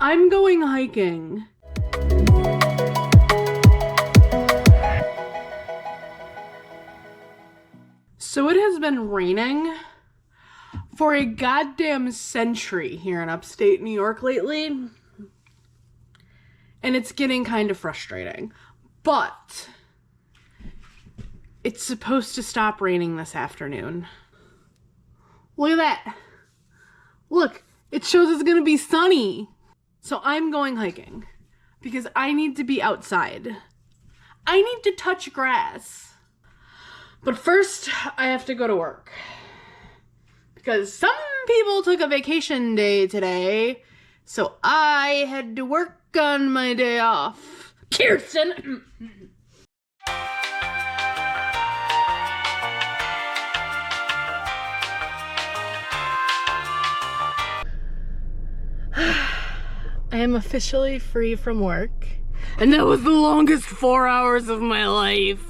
I'm going hiking. So it has been raining for a goddamn century here in upstate New York lately. And it's getting kind of frustrating. But it's supposed to stop raining this afternoon. Look at that. Look, it shows it's gonna be sunny. So I'm going hiking because I need to be outside. I need to touch grass. But first, I have to go to work. Because some people took a vacation day today, so I had to work on my day off. Kirsten! I am officially free from work. And that was the longest 4 hours of my life.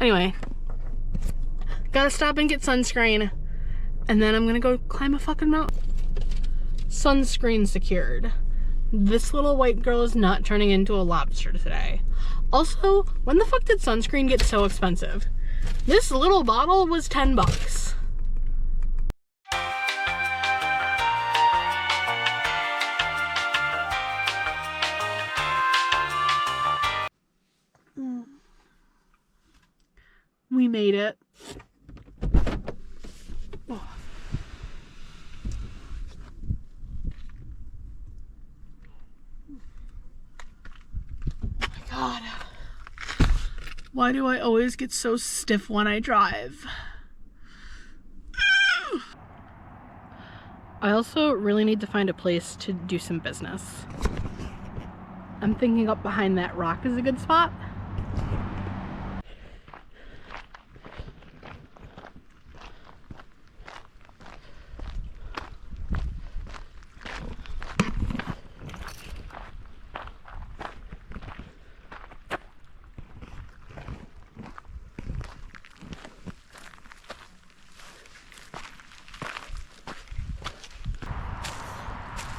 Anyway, gotta stop and get sunscreen. And then I'm gonna go climb a fucking mountain. Sunscreen secured. This little white girl is not turning into a lobster today. Also, when the fuck did sunscreen get so expensive? This little bottle was 10 bucks. We made it. Oh. My God. Why do I always get so stiff when I drive? I also really need to find a place to do some business. I'm thinking up behind that rock is a good spot.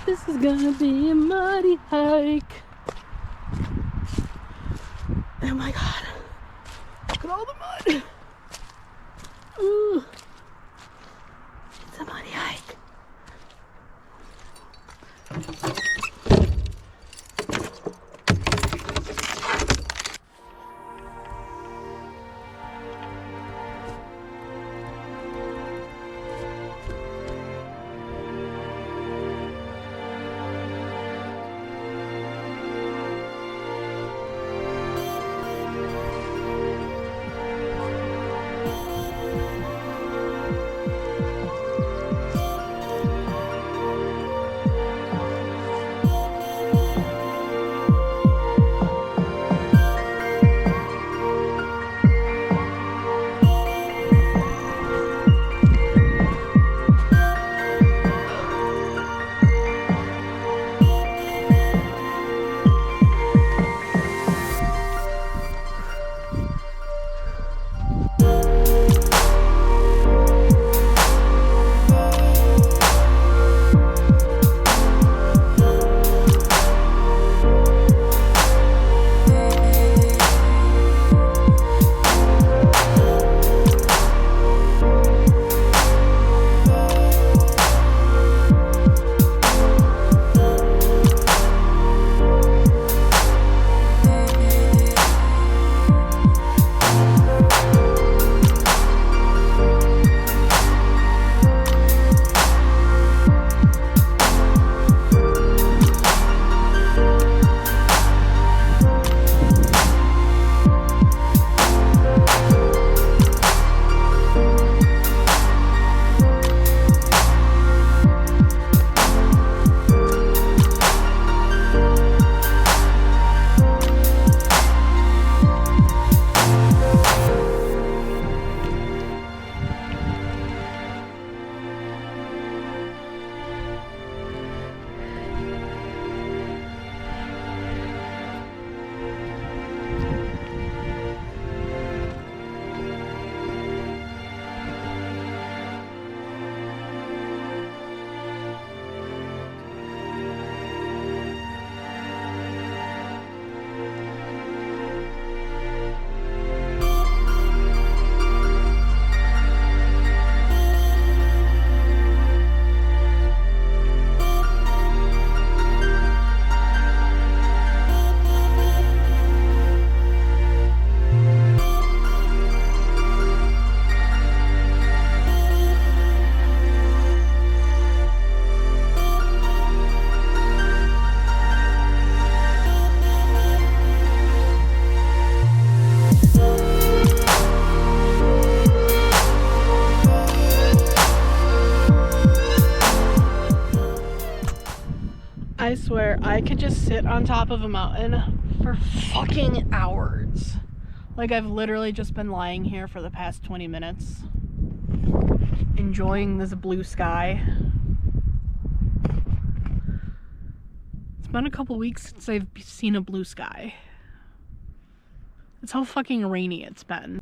This is gonna be a muddy hike. Oh my God. Look at all the mud. Ooh. It's a muddy hike. I swear, I could just sit on top of a mountain for fucking hours. Like, I've literally just been lying here for the past 20 minutes, enjoying this blue sky. It's been a couple weeks since I've seen a blue sky. It's how fucking rainy it's been.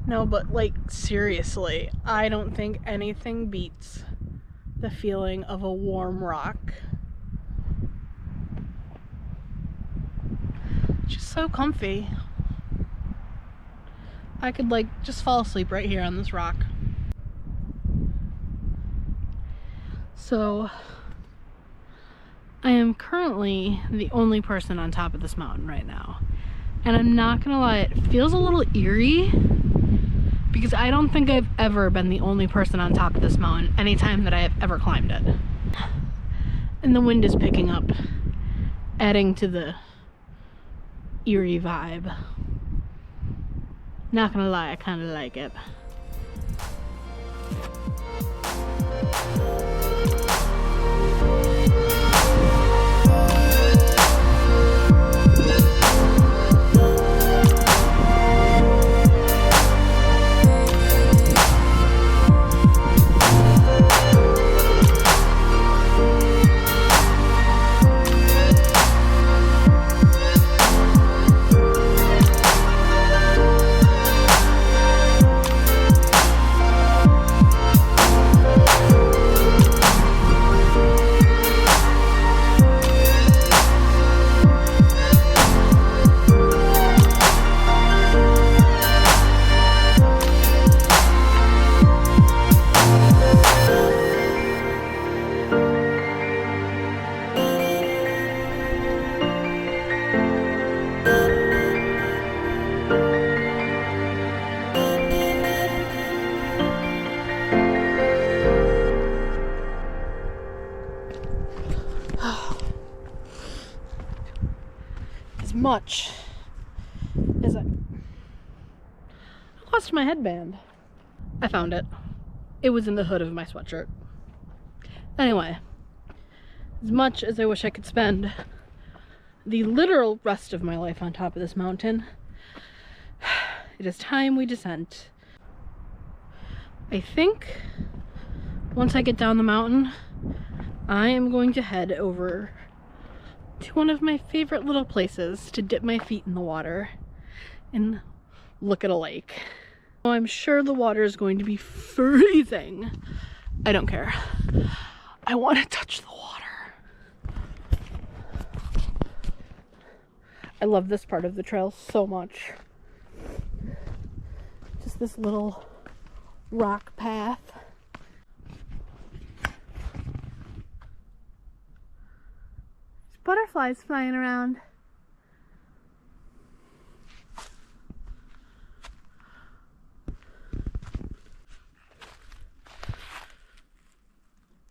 No, but like, seriously, I don't think anything beats the feeling of a warm rock. Just so comfy. I could like just fall asleep right here on this rock. So I am currently the only person on top of this mountain right now. And I'm not gonna lie, it feels a little eerie because I don't think I've ever been the only person on top of this mountain anytime that I have ever climbed it. And the wind is picking up, adding to the eerie vibe. Not gonna lie, I kinda like it. As much as I lost my headband. I found it. It was in the hood of my sweatshirt. Anyway, as much as I wish I could spend the literal rest of my life on top of this mountain, it is time we descend. I think once I get down the mountain, I am going to head over to one of my favorite little places to dip my feet in the water and look at a lake. I'm sure the water is going to be freezing. I don't care. I want to touch the water. I love this part of the trail so much. Just this little rock path. Butterflies flying around.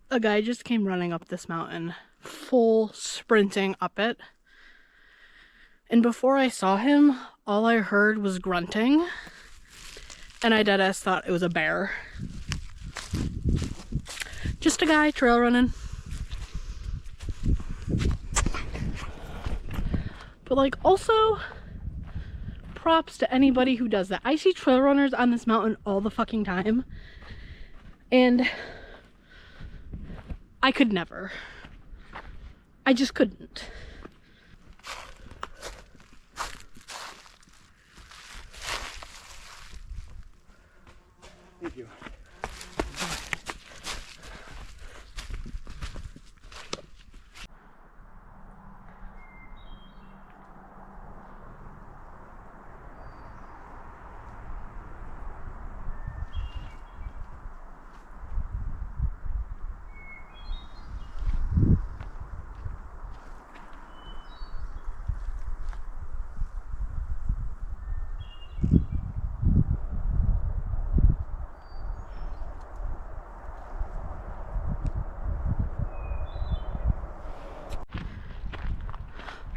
A guy just came running up this mountain, full sprinting up it. And before I saw him, all I heard was grunting. And I deadass thought it was a bear. Just a guy trail running. But like, also props to anybody who does that. I see trail runners on this mountain all the fucking time, and I could never. I just couldn't. Thank you.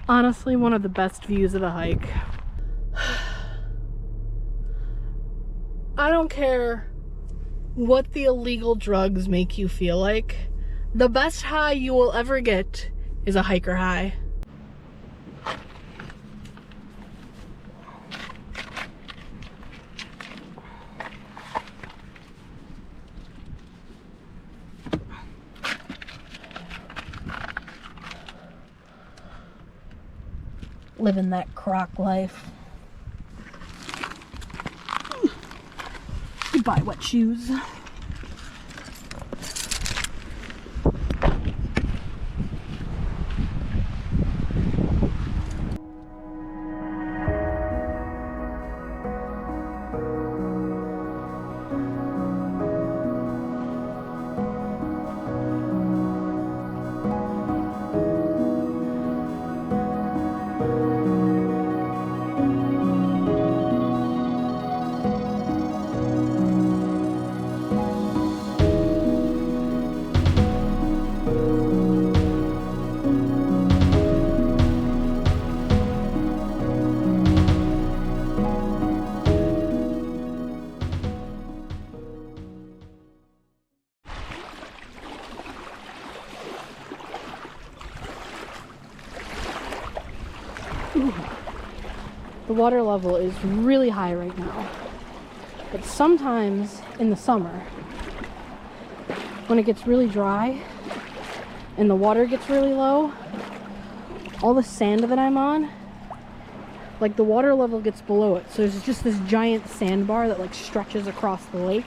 Honestly, one of the best views of the hike. I don't care what the illegal drugs make you feel like. The best high you will ever get is a hiker high. Living that croc life. Goodbye, wet shoes. Ooh. The water level is really high right now, but sometimes in the summer when it gets really dry and the water gets really low, all the sand that I'm on, like the water level gets below it, so there's just this giant sandbar that like stretches across the lake.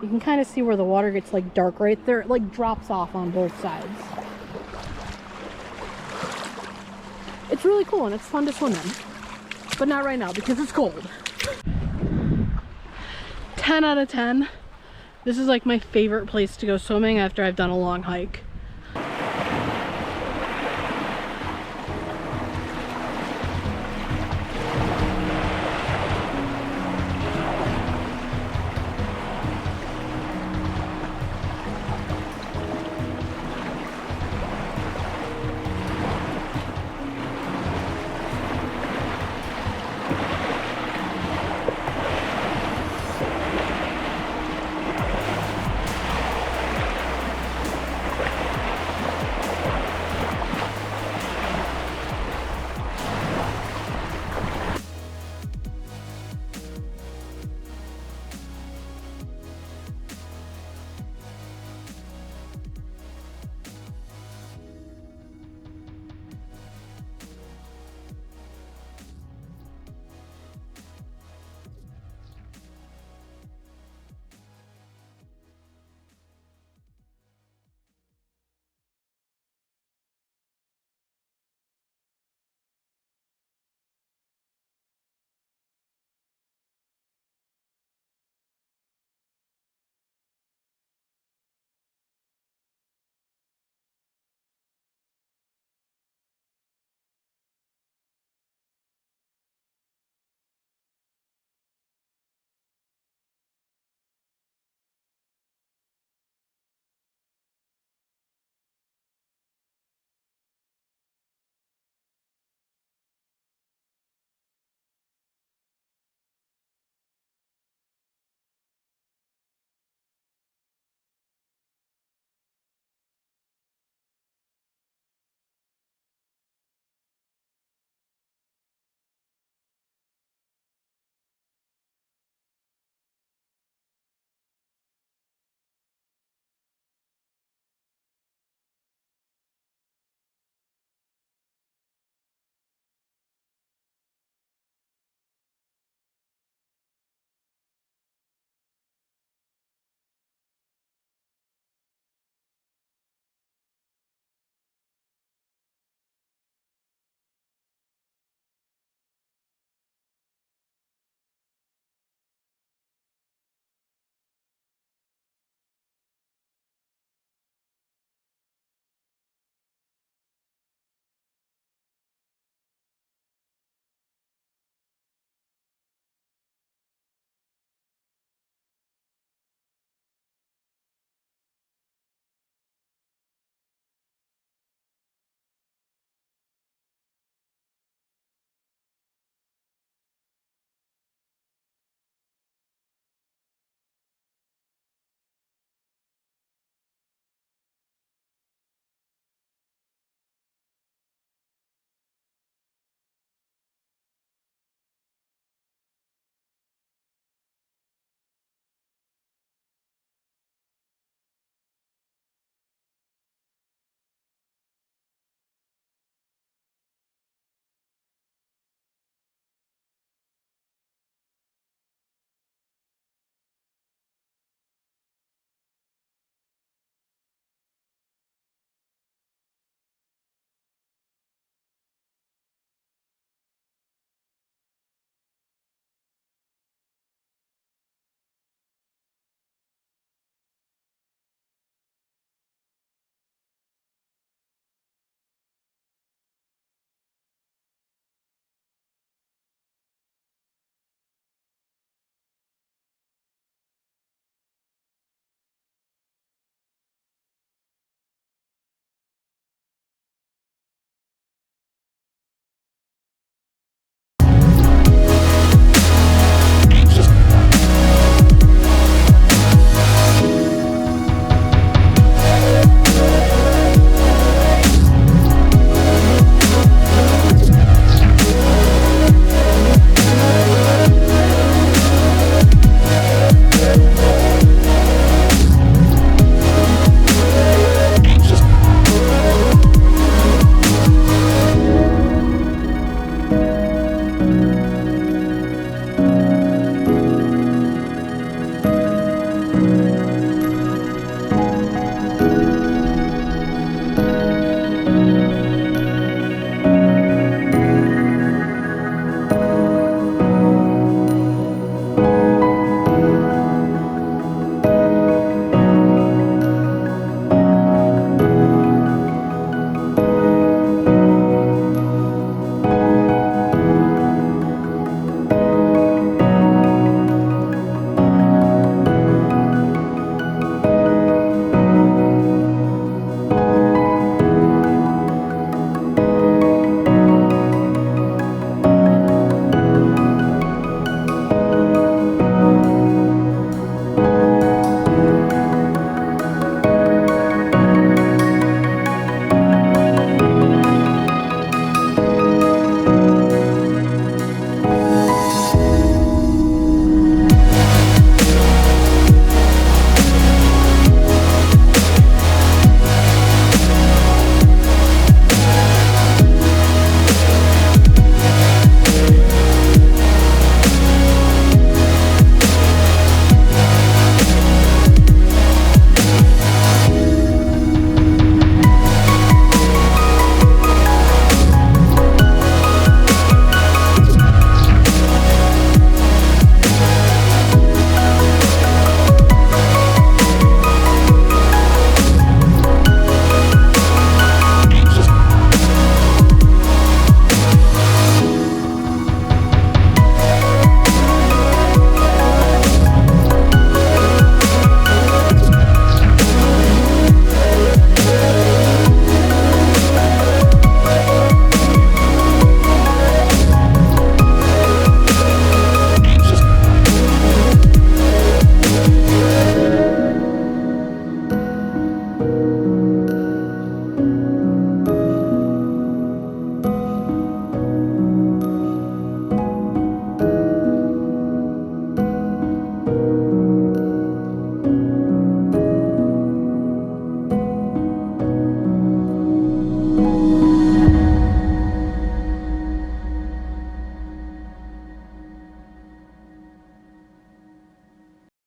You can kind of see where the water gets like dark right there. It like drops off on both sides. It's really cool and it's fun to swim in, but not right now because it's cold. 10 out of 10. This is like my favorite place to go swimming after I've done a long hike.